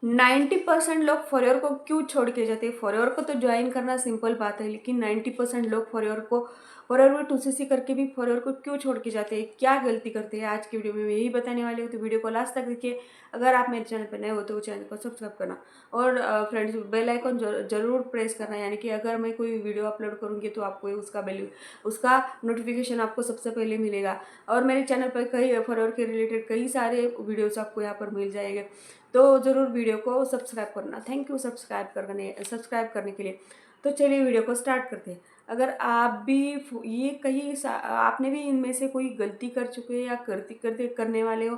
90% लोग फॉरएवर को क्यों छोड़ के जाते हैं? फॉरएवर को तो ज्वाइन करना सिंपल बात है, लेकिन 90% लोग फॉरएवर में 2cc करके भी फॉरएवर को क्यों छोड़ के जाते हैं? क्या गलती करते हैं? आज की वीडियो में मैं यही बताने वाली हूँ, तो वीडियो को लास्ट तक देखिए। अगर आप मेरे चैनल पर नए हो तो चैनल को सब्सक्राइब करना और फ्रेंड्स बेल आइकन जरूर प्रेस करना, यानी कि अगर मैं कोई वीडियो अपलोड करूँगी तो आपको उसका नोटिफिकेशन आपको सबसे पहले मिलेगा। और मेरे चैनल पर कई फॉरएवर के रिलेटेड कई सारे वीडियोस आपको यहाँ पर मिल जाएंगे, तो ज़रूर वीडियो को सब्सक्राइब करना। थैंक यू सब्सक्राइब करने के लिए। तो चलिए वीडियो को स्टार्ट करते हैं। अगर आप भी आपने भी इनमें से कोई गलती कर चुके हैं या करती करते करने वाले हो,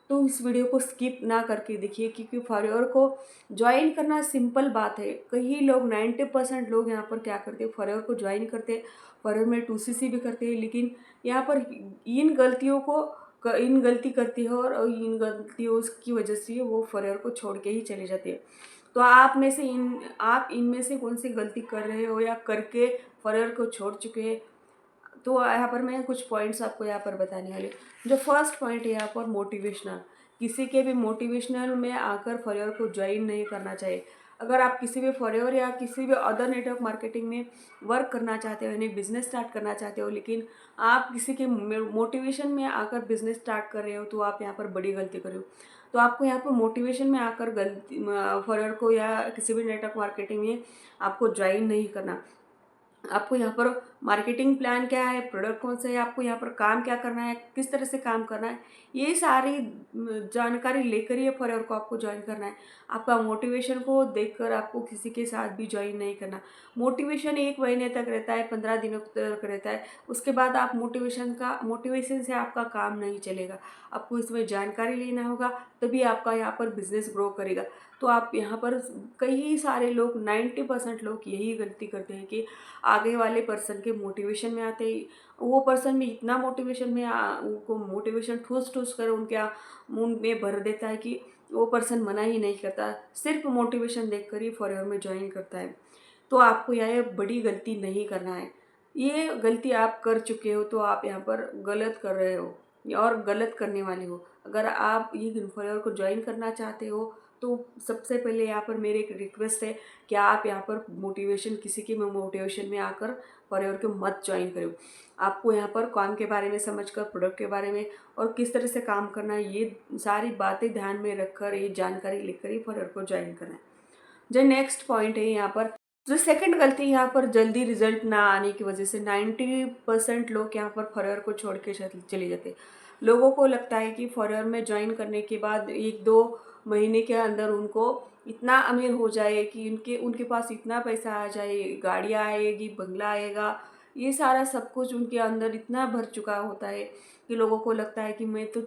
तो इस वीडियो को स्किप ना करके देखिए, क्योंकि फॉरएवर को ज्वाइन करना सिंपल बात है। कई लोग 90% लोग यहाँ पर क्या करते हैं, फॉरएवर को ज्वाइन करते हैं, फॉरएवर में 2cc भी करते हैं, लेकिन यहाँ पर इन गलती करती है और इन गलतियों की वजह से वो फॉरएवर को छोड़ के ही चले जाते हैं। तो आप इनमें से कौन सी गलती कर रहे हो या करके फॉरएवर को छोड़ चुके हैं? तो यहाँ पर मैं कुछ पॉइंट्स आपको यहाँ पर बताने वाली हूँ। जो फर्स्ट पॉइंट है यहाँ पर मोटिवेशनल, किसी के भी मोटिवेशनल में आकर फॉरएवर को ज्वाइन नहीं करना चाहिए। अगर आप किसी भी फॉरएवर या किसी भी अदर नेटवर्क मार्केटिंग में वर्क करना चाहते हो, यानी बिजनेस स्टार्ट करना चाहते हो, लेकिन आप किसी के मोटिवेशन में आकर बिजनेस स्टार्ट कर रहे हो, तो आप यहाँ पर बड़ी गलती कर रहे हो। तो आपको यहाँ पर मोटिवेशन में आकर गलती फॉरएवर को या किसी भी नेटवर्क मार्केटिंग में आपको ज्वाइन नहीं करना। आपको यहाँ पर मार्केटिंग प्लान क्या है, प्रोडक्ट कौन सा है, आपको यहाँ पर काम क्या करना है, किस तरह से काम करना है, ये सारी जानकारी लेकर ही फॉरएवर को आपको ज्वाइन करना है। आपका मोटिवेशन को देखकर आपको किसी के साथ भी ज्वाइन नहीं करना। मोटिवेशन 1 महीने तक रहता है, 15 दिनों तक रहता है। उसके बाद आप मोटिवेशन से आपका काम नहीं चलेगा। आपको इसमें जानकारी लेना होगा, तभी आपका यहाँ पर बिजनेस ग्रो करेगा। तो आप यहाँ पर कई सारे लोग 90% लोग यही गलती करते हैं कि आगे वाले पर्सन के मोटिवेशन में आते ही वो पर्सन में इतना उनको मोटिवेशन ठूस ठूस कर उनमें भर देता है कि वो पर्सन मना ही नहीं करता, सिर्फ मोटिवेशन देखकर ही फॉरएवर में ज्वाइन करता है। तो आपको यह बड़ी गलती नहीं करना है। ये गलती आप कर चुके हो, तो आप यहाँ पर गलत कर रहे हो और गलत करने वाले हो। अगर आप ये फॉरएवर को ज्वाइन करना चाहते हो, तो सबसे पहले यहाँ पर मेरी एक रिक्वेस्ट है कि आप यहाँ पर किसी के मोटिवेशन में आकर फॉरएवर को मत ज्वाइन करो। आपको यहाँ पर काम के बारे में समझकर, प्रोडक्ट के बारे में और किस तरह से काम करना है, ये सारी बातें ध्यान में रखकर, ये जानकारी लेकर ही फॉरएवर को ज्वाइन करना है। जो नेक्स्ट पॉइंट है यहाँ पर, जो सेकंड गलती यहाँ पर, जल्दी रिजल्ट ना आने की वजह से 90% लोग यहाँ पर फॉरएवर को छोड़ के चले जाते हैं। लोगों को लगता है कि फॉरएवर में ज्वाइन करने के बाद 1-2 महीने के अंदर उनको इतना अमीर हो जाए कि उनके उनके पास इतना पैसा आ जाए, गाड़ियाँ आएगी, बंगला आएगा, ये सारा सब कुछ उनके अंदर इतना भर चुका होता है कि लोगों को लगता है कि मैं तो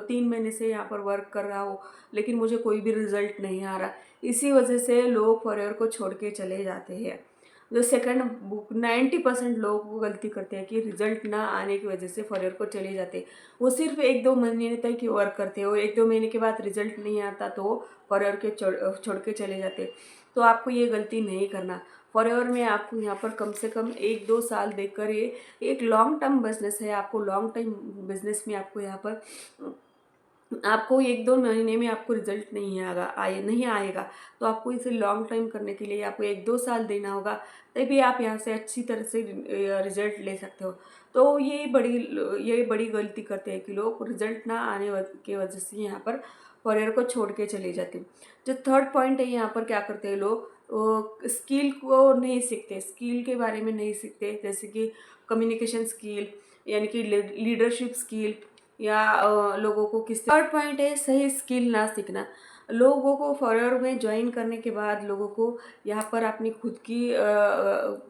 3 महीने से यहाँ पर वर्क कर रहा हूँ, लेकिन मुझे कोई भी रिजल्ट नहीं आ रहा। इसी वजह से लोग फॉरएवर को छोड़ के चले जाते हैं। जो सेकंड बुक 90% लोग वो गलती करते हैं कि रिजल्ट ना आने की वजह से फॉरएवर को चले जाते हैं। वो सिर्फ 1-2 महीने तक ही वर्क करते हैं और 1-2 महीने के बाद रिजल्ट नहीं आता तो वो फॉरएवर के छोड़ के चले जाते हैं। तो आपको ये गलती नहीं करना। फॉरएवर में आपको यहाँ पर कम से कम 1-2 साल देखकर, ये एक लॉन्ग टर्म बिजनेस है। आपको लॉन्ग टाइम बिजनेस में आपको 1-2 महीने में आपको रिजल्ट नहीं आएगा। तो आपको इसे लॉन्ग टाइम करने के लिए आपको 1-2 साल देना होगा, तभी आप यहाँ से अच्छी तरह से रिजल्ट ले सकते हो। तो ये बड़ी गलती करते हैं कि लोग रिजल्ट ना की वजह से यहाँ पर फॉरएवर को छोड़ के चले जाते हैं। जो थर्ड पॉइंट है, यहाँ पर क्या करते हैं लोग, स्किल को नहीं सीखते, स्किल के बारे में नहीं सीखते, जैसे कि कम्युनिकेशन स्किल, यानी कि लीडरशिप स्किल, या लोगों को किस। थर्ड पॉइंट है सही स्किल ना सीखना। लोगों को फॉरएवर में ज्वाइन करने के बाद लोगों को यहाँ पर अपनी खुद की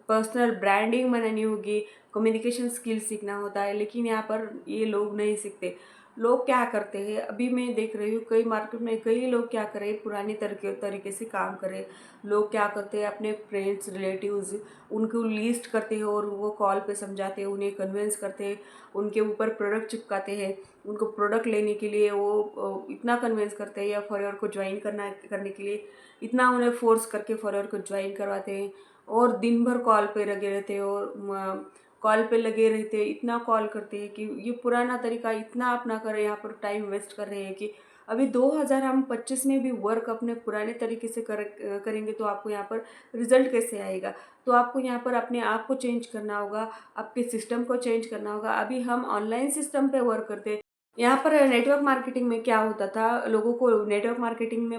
पर्सनल ब्रांडिंग बनानी होगी, कम्युनिकेशन स्किल सीखना होता है, लेकिन यहाँ पर ये लोग नहीं सीखते। लोग क्या करते हैं, अभी मैं देख रही हूँ कई मार्केट में कई लोग क्या कर रहे हैं, पुरानी तरीके से काम कर रहे हैं। लोग क्या करते हैं, अपने फ्रेंड्स रिलेटिव्स उनको लिस्ट करते हैं और वो कॉल पे समझाते हैं, उन्हें कन्विंस करते हैं, उनके ऊपर प्रोडक्ट चिपकाते हैं, उनको प्रोडक्ट लेने के लिए वो इतना कन्विंस करते हैं, या फॉरएवर को ज्वाइन करने के लिए इतना उन्हें फोर्स करके फॉरएवर को ज्वाइन करवाते हैं। और दिन भर कॉल पे लगे रहते हैं और कॉल पे लगे रहते हैं, इतना कॉल करते हैं कि ये पुराना तरीका इतना अपना कर यहाँ पर टाइम वेस्ट कर रहे हैं कि अभी 2025 में भी वर्क अपने पुराने तरीके से करेंगे तो आपको यहाँ पर रिजल्ट कैसे आएगा। तो आपको यहाँ पर अपने आप को चेंज करना होगा, आपके सिस्टम को चेंज करना होगा। अभी हम ऑनलाइन सिस्टम पे वर्क करते हैं। यहाँ पर नेटवर्क मार्केटिंग में क्या होता था, लोगों को नेटवर्क मार्केटिंग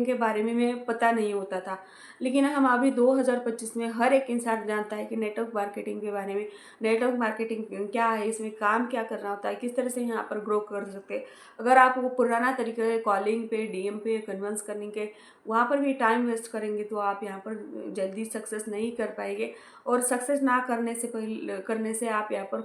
के बारे में पता नहीं होता था। लेकिन हम अभी 2025 में हर एक इंसान जानता है कि नेटवर्क मार्केटिंग के बारे में, नेटवर्क मार्केटिंग क्या है, इसमें काम क्या करना होता है, किस तरह से यहाँ पर ग्रो कर सकते हैं। अगर आप वो पुराना तरीका है कॉलिंग पे, डीएम पे कन्विंस करने के, वहाँ पर भी टाइम वेस्ट करेंगे तो आप यहाँ पर जल्दी सक्सेस नहीं कर पाएंगे। और सक्सेस ना करने से आप यहाँ पर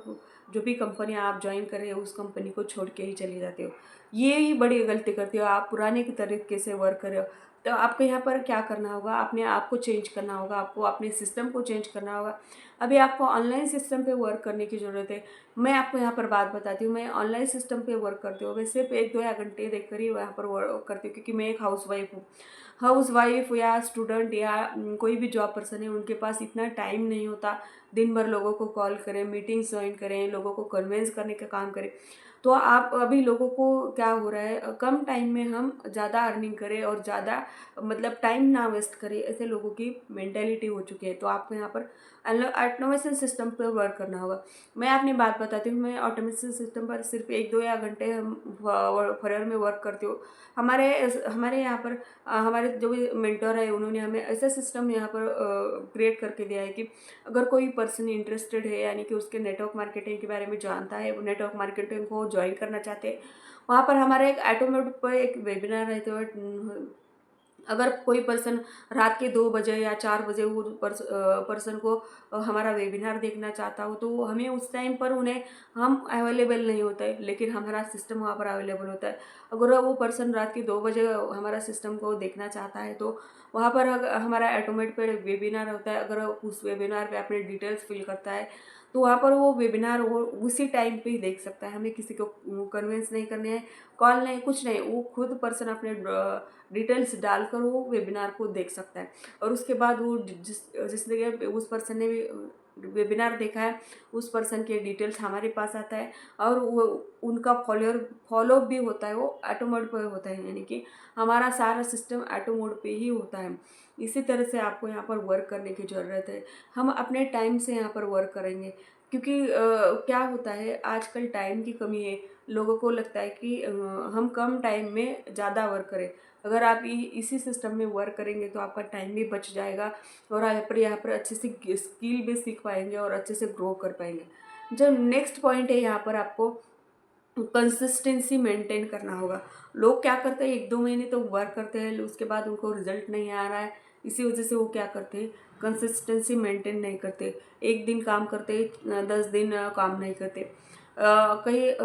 जो भी कंपनी आप ज्वाइन कर रहे हो उस कंपनी को छोड़ के ही चले जाते हो। ये ही बड़ी गलती करते हो, आप पुराने के तरीके से वर्क कर रहे हो। तो आपको यहाँ पर क्या करना होगा, अपने आप को चेंज करना होगा, आपको अपने सिस्टम को चेंज करना होगा। अभी आपको ऑनलाइन सिस्टम पे वर्क करने की ज़रूरत है। मैं आपको यहाँ पर बात बताती हूँ, मैं ऑनलाइन सिस्टम पे वर्क करती हूँ। मैं सिर्फ 1-2 या घंटे देख कर ही यहाँ पर वर्क करती हूँ, क्योंकि मैं एक हाउसवाइफ हूँ। हाउसवाइफ या स्टूडेंट या कोई भी जॉब पर्सन है, उनके पास इतना टाइम नहीं होता दिन भर लोगों को कॉल करें, मीटिंग्स ज्वाइन करें, लोगों को कन्विंस करने का काम करें। तो आप अभी लोगों को क्या हो रहा है, कम टाइम में हम ज़्यादा अर्निंग करें और ज़्यादा मतलब टाइम ना वेस्ट करें, ऐसे लोगों की मेंटेलिटी हो चुकी है। तो आपको यहाँ पर ऑटोमेशन सिस्टम पर वर्क करना होगा। मैं अपनी बात बताती हूँ, मैं ऑटोमेशन सिस्टम पर सिर्फ 1-2 या घंटे हम फॉरएवर में वर्क करती हूँ। हमारे हमारे यहाँ पर हमारे जो भी मेंटर है, उन्होंने हमें ऐसा सिस्टम यहाँ पर क्रिएट करके दिया है कि अगर कोई पर्सन इंटरेस्टेड है, यानी कि उसके नेटवर्क मार्केटिंग के बारे में जानता है, वो नेटवर्क मार्केटिंग को ज्वाइन करना चाहते हैं, वहाँ पर हमारा एक ऑटोमेटिक पर एक वेबिनार रहते हुए, अगर कोई पर्सन रात के 2 बजे या 4 बजे वो पर्सन को हमारा वेबिनार देखना चाहता हो, तो हमें उस टाइम पर उन्हें हम अवेलेबल नहीं होता है, लेकिन हमारा सिस्टम वहाँ पर अवेलेबल होता है। अगर वो पर्सन रात के 2 बजे हमारा सिस्टम को देखना चाहता है, तो वहाँ पर हमारा ऑटोमेट पे वेबिनार होता है। अगर उस वेबिनार पे अपने डिटेल्स फिल करता है, तो वहाँ पर वो वेबिनार वो उसी टाइम पे ही देख सकता है। हमें किसी को कन्विंस नहीं करने हैं, कॉल नहीं, कुछ नहीं, वो खुद पर्सन अपने डिटेल्स डालकर वो वेबिनार को देख सकता है। और उसके बाद वो जिसने उस पर्सन ने भी वेबिनार देखा है, उस पर्सन के डिटेल्स हमारे पास आता है, और वो उनका फॉलो भी होता है, वो ऑटो मोड पर होता है, यानी कि हमारा सारा सिस्टम ऑटो मोड पे ही होता है। इसी तरह से आपको यहाँ पर वर्क करने की ज़रूरत है। हम अपने टाइम से यहाँ पर वर्क करेंगे, क्योंकि क्या होता है, आजकल टाइम की कमी है। लोगों को लगता है कि हम कम टाइम में ज़्यादा वर्क करें। अगर आप इसी सिस्टम में वर्क करेंगे तो आपका टाइम भी बच जाएगा, और यहाँ पर अच्छे से स्किल भी सीख पाएंगे और अच्छे से ग्रो कर पाएंगे। जो नेक्स्ट पॉइंट है, यहाँ पर आपको कंसिस्टेंसी मेंटेन करना होगा। लोग क्या करते हैं, 1-2 महीने तो वर्क करते हैं, उसके बाद उनको रिजल्ट नहीं आ रहा है, इसी वजह से वो क्या करते हैं, कंसिस्टेंसी मेंटेन नहीं करते। एक दिन काम करते, 10 दिन काम नहीं करते। कई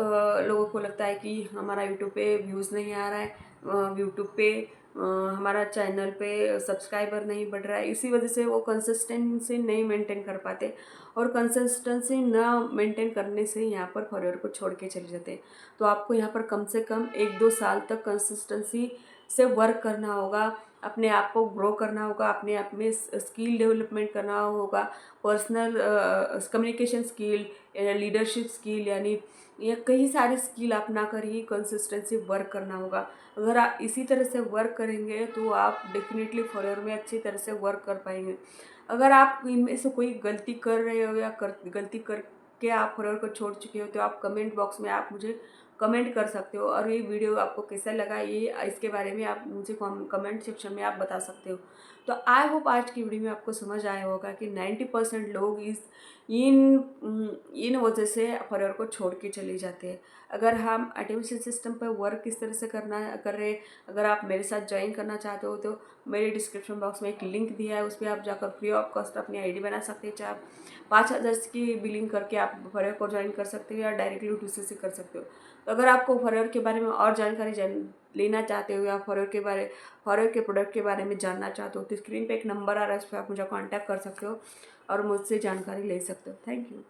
लोगों को लगता है कि हमारा यूट्यूब पे व्यूज़ नहीं आ रहा है, यूट्यूब पे हमारा चैनल पे सब्सक्राइबर नहीं बढ़ रहा है, इसी वजह से वो कंसिस्टेंसी नहीं मेंटेन कर पाते। और कंसिस्टेंसी ना मेंटेन करने से यहाँ पर फॉलोअर को छोड़ के चले जाते हैं। तो आपको यहाँ पर कम से कम 1-2 साल तक कंसिस्टेंसी से वर्क करना होगा, अपने आप को ग्रो करना होगा, अपने आप में स्किल डेवलपमेंट करना होगा, personal communication skill, leadership skill, यानी ये कई सारे स्किल अपना कर ही कंसिस्टेंसी वर्क करना होगा। अगर आप इसी तरह से वर्क करेंगे तो आप डेफिनेटली फॉलोअर में अच्छी तरह से वर्क कर पाएंगे। अगर आप इनमें से कोई गलती कर रहे हो या गलती करके आप फॉलोअर को छोड़ चुके हो, तो आप कमेंट बॉक्स में आप मुझे कमेंट कर सकते हो। और ये वीडियो आपको कैसा लगा, ये इसके बारे में आप मुझे कमेंट सेक्शन में आप बता सकते हो। तो आई होप आज की वीडियो में आपको समझ आया होगा कि 90% लोग इन वजह से फॉलोअर को छोड़ के चले जाते हैं। अगर हम ऑटोमेशन सिस्टम पर वर्क किस तरह से कर रहे हैं, अगर आप मेरे साथ ज्वाइन करना चाहते हो, तो मेरे डिस्क्रिप्शन बॉक्स में एक लिंक दिया है, उस पर आप जाकर फ्री ऑफ कॉस्ट अपनी आईडी बना सकते हैं। चाहे 5,000 की बिलिंग करके आप फॉलोअर को ज्वाइन कर सकते हो, या डायरेक्टली यूट्यूब से कर सकते हो। तो अगर आपको फॉलोअर के बारे में और जानकारी लेना चाहते हो, या फॉलोअर के प्रोडक्ट के बारे में जानना चाहते हो, तो स्क्रीन पे एक नंबर आ रहा है, उस पर आप मुझे कांटेक्ट कर सकते हो और मुझसे जानकारी ले सकते हो। Thank you.